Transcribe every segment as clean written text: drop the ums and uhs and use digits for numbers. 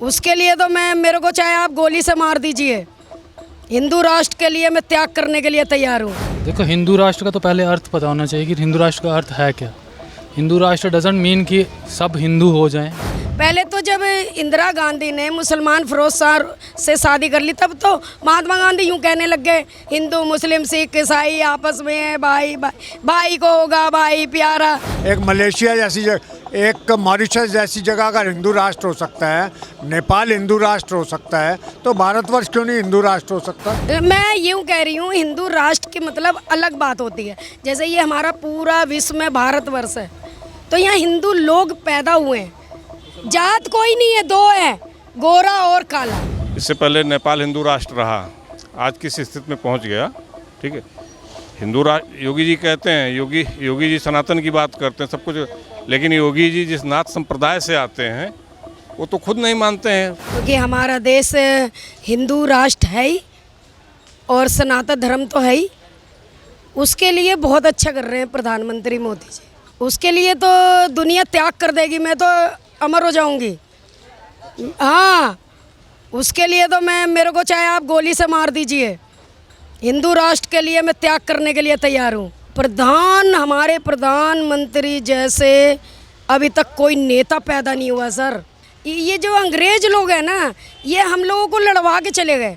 उसके लिए तो मेरे को चाहे आप गोली से मार दीजिए, हिंदू राष्ट्र के लिए मैं त्याग करने के लिए तैयार हूँ। देखो, हिंदू राष्ट्र का तो पहले अर्थ पता होना चाहिए कि हिंदू राष्ट्र का अर्थ है क्या। हिंदू राष्ट्र डजंट मीन कि सब हिंदू हो जाएं। पहले तो जब इंदिरा गांधी ने मुसलमान फिरोज शाह से शादी कर ली तब तो महात्मा गांधी यूँ कहने लग गए, हिंदू मुस्लिम सिख ईसाई आपस में है, भाई भाई भाई को होगा भाई प्यारा। एक मलेशिया जैसी जगह, एक मॉरिशस जैसी जगह अगर हिंदू राष्ट्र हो सकता है, नेपाल हिंदू राष्ट्र हो सकता है, तो भारतवर्ष क्यों नहीं हिंदू राष्ट्र हो सकता? मैं यूँ कह रही हूँ, हिंदू राष्ट्र की मतलब अलग बात होती है। जैसे ये हमारा पूरा विश्व में भारतवर्ष है, तो यहाँ हिंदू लोग पैदा हुए हैं, जात कोई नहीं है, दो है, गोरा और काला। इससे पहले नेपाल हिंदू राष्ट्र रहा, आज किस स्थिति में पहुंच गया। ठीक है, हिंदू राष्ट्र योगी जी कहते हैं, योगी जी सनातन की बात करते हैं सब कुछ, लेकिन योगी जी जिस नाथ संप्रदाय से आते हैं वो तो खुद नहीं मानते हैं। क्योंकि हमारा देश हिंदू राष्ट्र है ही और सनातन धर्म तो है ही, उसके लिए बहुत अच्छा कर रहे हैं प्रधानमंत्री मोदी जी। उसके लिए तो दुनिया त्याग कर देगी, मैं तो अमर हो जाऊंगी। हाँ, उसके लिए तो मेरे को चाहे आप गोली से मार दीजिए, हिंदू राष्ट्र के लिए मैं त्याग करने के लिए तैयार हूँ। हमारे प्रधानमंत्री जैसे अभी तक कोई नेता पैदा नहीं हुआ सर। ये जो अंग्रेज लोग हैं ना, ये हम लोगों को लड़वा के चले गए,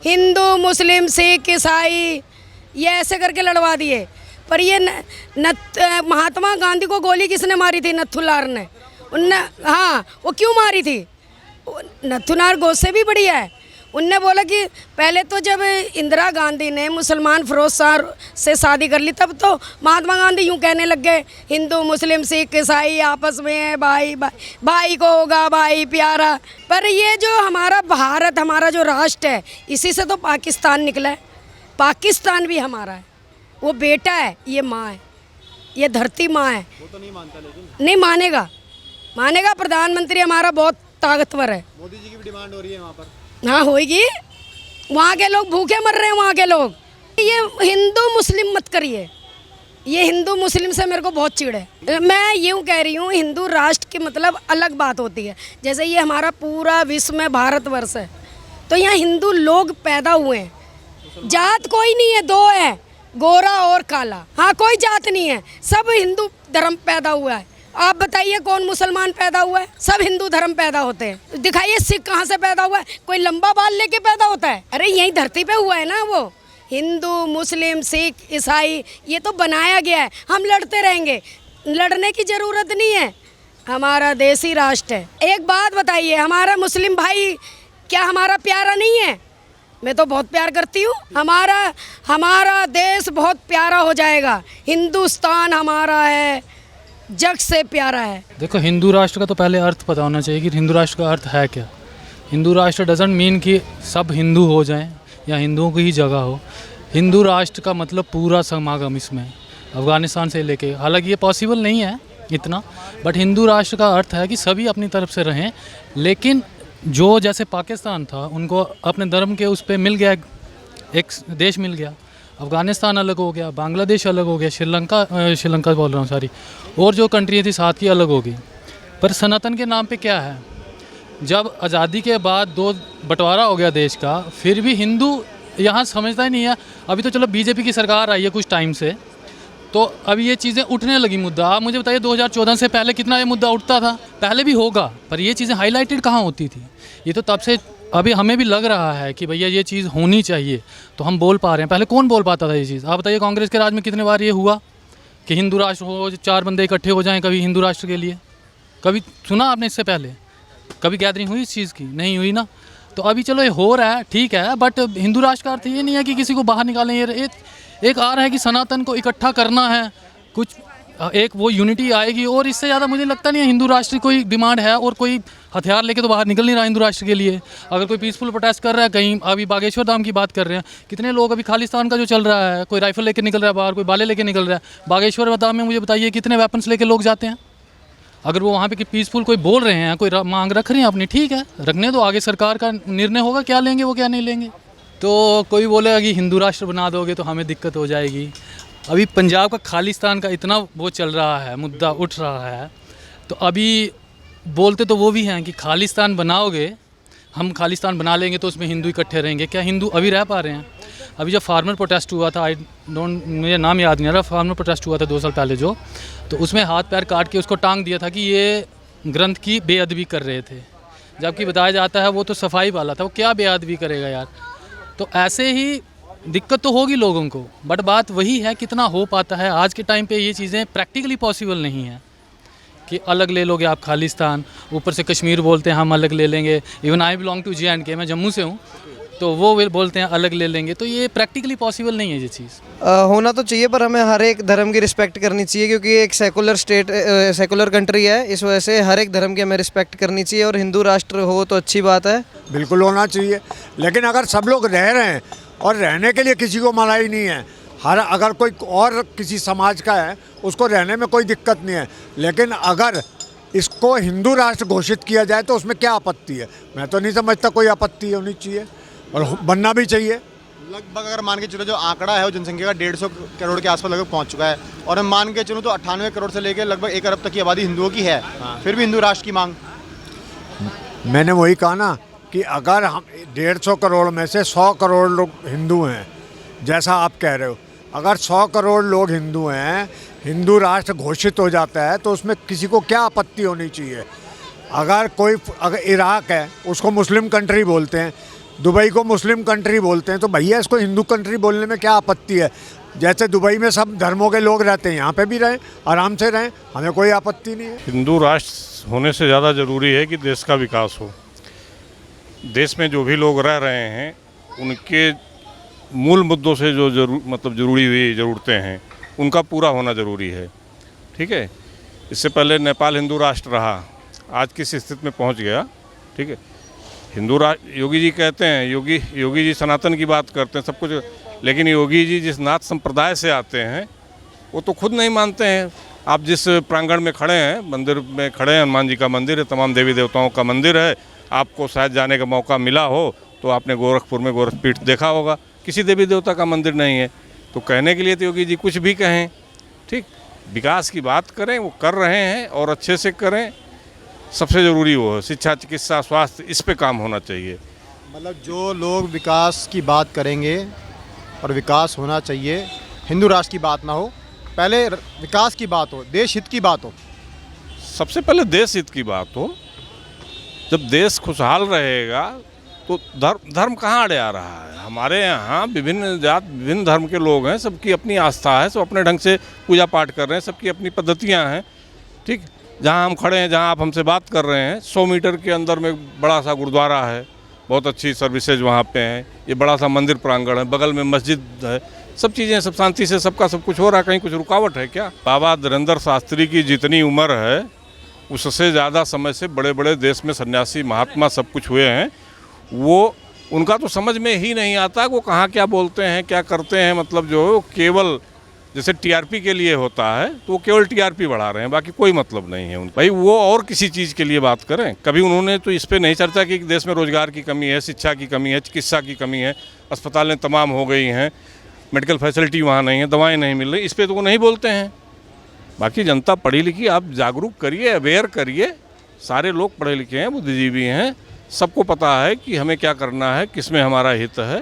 हिंदू मुस्लिम सिख ईसाई ये ऐसे करके लड़वा दिए। पर ये महात्मा गांधी को गोली किसने मारी थी? नथुलाल ने। उनने, हाँ, वो क्यों मारी थी? नथुलाल गो से भी बढ़िया है। उनने बोला कि पहले तो जब इंदिरा गांधी ने मुसलमान फिरोज शाह से शादी कर ली तब तो महात्मा गांधी यूँ कहने लग गए, हिंदू मुस्लिम सिख ईसाई आपस में है, भाई भाई भाई को होगा भाई प्यारा। पर ये जो हमारा भारत, हमारा जो राष्ट्र है, इसी से तो पाकिस्तान निकला है। पाकिस्तान भी हमारा है, वो बेटा है, ये माँ है, ये धरती माँ है। वो तो नहीं मानता, लेकिन नहीं मानेगा। प्रधानमंत्री हमारा बहुत ताकतवर है। मोदी जी की भी डिमांड हो रही है वहाँ पर। हाँ, होगी। वहाँ के लोग भूखे मर रहे हैं, वहाँ के लोग। ये हिंदू मुस्लिम मत करिए, ये हिंदू मुस्लिम से मेरे को बहुत चिढ़ है। मैं यूँ कह रही हूँ, हिंदू राष्ट्र की मतलब अलग बात होती है। जैसे ये हमारा पूरा विश्व में भारतवर्ष है, तो यहाँ हिंदू लोग पैदा हुए हैं, जात कोई नहीं है, दो है, गोरा और काला। हाँ, कोई जात नहीं है, सब हिंदू धर्म पैदा हुआ है। आप बताइए कौन मुसलमान पैदा हुआ है? सब हिंदू धर्म पैदा होते हैं। दिखाइए सिख कहाँ से पैदा हुआ है? कोई लंबा बाल लेके पैदा होता है? अरे यही धरती पे हुआ है ना वो। हिंदू मुस्लिम सिख ईसाई ये तो बनाया गया है, हम लड़ते रहेंगे, लड़ने की ज़रूरत नहीं है। हमारा देसी राष्ट्र है। एक बात बताइए, हमारा मुस्लिम भाई क्या हमारा प्यारा नहीं है? मैं तो बहुत प्यार करती हूँ। हमारा देश बहुत प्यारा हो जाएगा। हिंदुस्तान हमारा है, जग से प्यारा है। देखो, हिंदू राष्ट्र का तो पहले अर्थ पता होना चाहिए कि हिंदू राष्ट्र का अर्थ है क्या। हिंदू राष्ट्र डजंट मीन कि सब हिंदू हो जाएं या हिंदुओं की ही जगह हो। हिंदू राष्ट्र का मतलब पूरा समागम इसमें अफ़गानिस्तान से लेके, हालांकि ये पॉसिबल नहीं है इतना, बट हिंदू राष्ट्र का अर्थ है कि सभी अपनी तरफ से रहें। लेकिन जो जैसे पाकिस्तान था, उनको अपने धर्म के उस पर मिल गया, एक देश मिल गया। अफ़गानिस्तान अलग हो गया, बांग्लादेश अलग हो गया, श्रीलंका बोल रहा हूँ सॉरी, और जो कंट्री थी साथ की अलग हो गई। पर सनातन के नाम पे क्या है? जब आज़ादी के बाद दो बंटवारा हो गया देश का, फिर भी हिंदू यहाँ समझता ही नहीं है। अभी तो चलो बीजेपी की सरकार आई है कुछ टाइम से, तो अभी ये चीज़ें उठने लगी मुद्दा। आप मुझे बताइए 2014 से पहले कितना ये मुद्दा उठता था? पहले भी होगा, पर ये चीज़ें हाईलाइटेड कहाँ होती थी? ये तो तब से अभी हमें भी लग रहा है कि भैया ये चीज़ होनी चाहिए, तो हम बोल पा रहे हैं। पहले कौन बोल पाता था ये चीज़? आप बताइए, कांग्रेस के राज में कितने बार ये हुआ कि हिंदू राष्ट्र हो, चार बंदे इकट्ठे हो जाएं कभी हिंदू राष्ट्र के लिए? कभी सुना आपने इससे पहले? कभी गैदरिंग हुई इस चीज़ की? नहीं हुई ना। तो अभी चलो ये हो रहा है, ठीक है, बट हिंदू राष्ट्र का अर्थ ये नहीं है कि किसी को बाहर निकालें। ये एक आ रहा है कि सनातन को इकट्ठा करना है, कुछ एक वो यूनिटी आएगी, और इससे ज़्यादा मुझे लगता नहीं है हिंदू राष्ट्र की कोई डिमांड है। और कोई हथियार लेके तो बाहर निकल नहीं रहा हिंदू राष्ट्र के लिए। अगर कोई पीसफुल प्रोटेस्ट कर रहा है कहीं, अभी बागेश्वर धाम की बात कर रहे हैं, कितने लोग अभी खालिस्तान का जो चल रहा है, कोई राइफल लेके निकल रहा है बाहर, कोई बाले लेके निकल रहा है। बागेश्वर धाम में मुझे बताइए कितने वेपन्स लेके लोग जाते हैं? अगर वो वहाँ पे पीसफुल कोई बोल रहे हैं, कोई मांग रख रहे हैं अपनी, ठीक है, रखने दो, आगे सरकार का निर्णय होगा क्या लेंगे वो क्या नहीं लेंगे। तो कोई बोलेगा कि हिंदू राष्ट्र बना दोगे तो हमें दिक्कत हो जाएगी। अभी पंजाब का खालिस्तान का इतना वो चल रहा है, मुद्दा उठ रहा है, तो अभी बोलते तो वो भी हैं कि खालिस्तान बनाओगे, हम खालिस्तान बना लेंगे तो उसमें हिंदू इकट्ठे रहेंगे। क्या हिंदू अभी रह पा रहे हैं? अभी जब फार्मर प्रोटेस्ट हुआ था, मुझे नाम याद नहीं आ रहा, फार्मर प्रोटेस्ट हुआ था 2 साल पहले जो, तो उसमें हाथ पैर काट के उसको टांग दिया था कि ये ग्रंथ की बेअदबी कर रहे थे, जबकि बताया जाता है वो तो सफाई वाला था, वो क्या बेअदबी करेगा यार। तो ऐसे ही दिक्कत तो होगी लोगों को, बट बात वही है कितना हो पाता है। आज के टाइम पे ये चीज़ें प्रैक्टिकली पॉसिबल नहीं है कि अलग ले लोगे आप खालिस्तान, ऊपर से कश्मीर बोलते हैं हम अलग ले लेंगे। Even I belong to J&K, मैं जम्मू से हूँ, तो वो बोलते हैं अलग ले लेंगे। तो ये प्रैक्टिकली पॉसिबल नहीं है ये चीज़। होना तो चाहिए, पर हमें हर एक धर्म की रिस्पेक्ट करनी चाहिए, क्योंकि ये एक सेकुलर स्टेट, सेकुलर कंट्री है। इस वजह से हर एक धर्म की हमें रिस्पेक्ट करनी चाहिए, और हिंदू राष्ट्र हो तो अच्छी बात है। बिल्कुल होना चाहिए, लेकिन अगर सब लोग रह रहे हैं और रहने के लिए किसी को मनाही नहीं है, अगर कोई और किसी समाज का है उसको रहने में कोई दिक्कत नहीं है, लेकिन अगर इसको हिंदू राष्ट्र घोषित किया जाए तो उसमें क्या आपत्ति है? मैं तो नहीं समझता कोई आपत्ति होनी चाहिए, और बनना भी चाहिए। लगभग अगर मान के चलो जो आंकड़ा है वो जनसंख्या का 150 करोड़ के आसपास लगभग पहुंच चुका है, और हम मान के चलूँ तो 98 करोड़ से लेकर लगभग 1 अरब तक की आबादी हिंदुओं की है। फिर भी हिंदू राष्ट्र की मांग। मैंने वही कहा ना कि अगर हम 150 करोड़ में से 100 करोड़ लोग हिंदू हैं, जैसा आप कह रहे हो, अगर 100 करोड़ लोग हिंदू हैं, हिंदू राष्ट्र घोषित हो जाता है तो उसमें किसी को क्या आपत्ति होनी चाहिए? अगर इराक है उसको मुस्लिम कंट्री बोलते हैं, दुबई को मुस्लिम कंट्री बोलते हैं, तो भैया इसको हिंदू कंट्री बोलने में क्या आपत्ति है? जैसे दुबई में सब धर्मों के लोग रहते हैं, यहाँ पे भी रहें, आराम से रहें, हमें कोई आपत्ति नहीं है। हिंदू राष्ट्र होने से ज़्यादा ज़रूरी है कि देश का विकास हो। देश में जो भी लोग रह रहे हैं उनके मूल मुद्दों से जो जुड़ी हुई ज़रूरतें हैं उनका पूरा होना ज़रूरी है। ठीक है, इससे पहले नेपाल हिंदू राष्ट्र रहा, आज किस स्थिति में पहुंच गया। ठीक है, हिंदू राष्ट्र, योगी जी कहते हैं, योगी जी सनातन की बात करते हैं सब कुछ, लेकिन योगी जी जिस नाथ संप्रदाय से आते हैं वो तो खुद नहीं मानते हैं। आप जिस प्रांगण में खड़े हैं, मंदिर में खड़े हैं, हनुमान जी का मंदिर है, तमाम देवी देवताओं का मंदिर है, आपको शायद जाने का मौका मिला हो तो आपने गोरखपुर में गोरखपीठ देखा होगा, किसी देवी देवता का मंदिर नहीं है। तो कहने के लिए तो योगी जी कुछ भी कहें। ठीक, विकास की बात करें, वो कर रहे हैं और अच्छे से करें। सबसे ज़रूरी वो है शिक्षा, चिकित्सा, स्वास्थ्य, इस पे काम होना चाहिए। मतलब जो लोग विकास की बात करेंगे, और विकास होना चाहिए, हिंदू राष्ट्र की बात ना हो, पहले विकास की बात हो, देश हित की बात हो। सबसे पहले देश हित की बात हो। जब देश खुशहाल रहेगा तो धर्म कहाँ अड़े आ रहा है? हमारे यहाँ विभिन्न जात, विभिन्न धर्म के लोग हैं, सबकी अपनी आस्था है, सब अपने ढंग से पूजा पाठ कर रहे हैं, सबकी अपनी पद्धतियाँ हैं। ठीक, जहाँ हम खड़े हैं, जहाँ आप हमसे बात कर रहे हैं, 100 मीटर के अंदर में बड़ा सा गुरुद्वारा है, बहुत अच्छी सर्विसेज वहाँ पे हैं, ये बड़ा सा मंदिर प्रांगण है, बगल में मस्जिद है, सब चीज़ें, सब शांति से सबका सब कुछ हो रहा है। कहीं कुछ रुकावट है क्या? बाबा धीरेन्द्र शास्त्री की जितनी उम्र है उससे ज़्यादा समय से बड़े बड़े देश में सन्यासी महात्मा सब कुछ हुए हैं। वो उनका तो समझ में ही नहीं आता वो कहाँ क्या बोलते हैं, क्या करते हैं। मतलब जो केवल जैसे टीआरपी के लिए होता है तो वो केवल टीआरपी बढ़ा रहे हैं, बाकी कोई मतलब नहीं है उनका। भाई वो और किसी चीज़ के लिए बात करें। कभी उन्होंने तो इस पे नहीं चर्चा की कि देश में रोजगार की कमी है, शिक्षा की कमी है, चिकित्सा की कमी है, अस्पतालें तमाम हो गई हैं, मेडिकल फैसिलिटी वहाँ नहीं है, दवाएँ नहीं मिल रही, इस पर तो वो नहीं बोलते हैं। बाकी जनता पढ़ी लिखी, आप जागरूक करिए, अवेयर करिए। सारे लोग पढ़े लिखे हैं, बुद्धिजीवी हैं, सबको पता है कि हमें क्या करना है, किसमें हमारा हित है।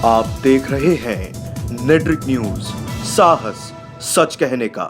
आप देख रहे हैं नेट्रिक न्यूज, साहस सच कहने का।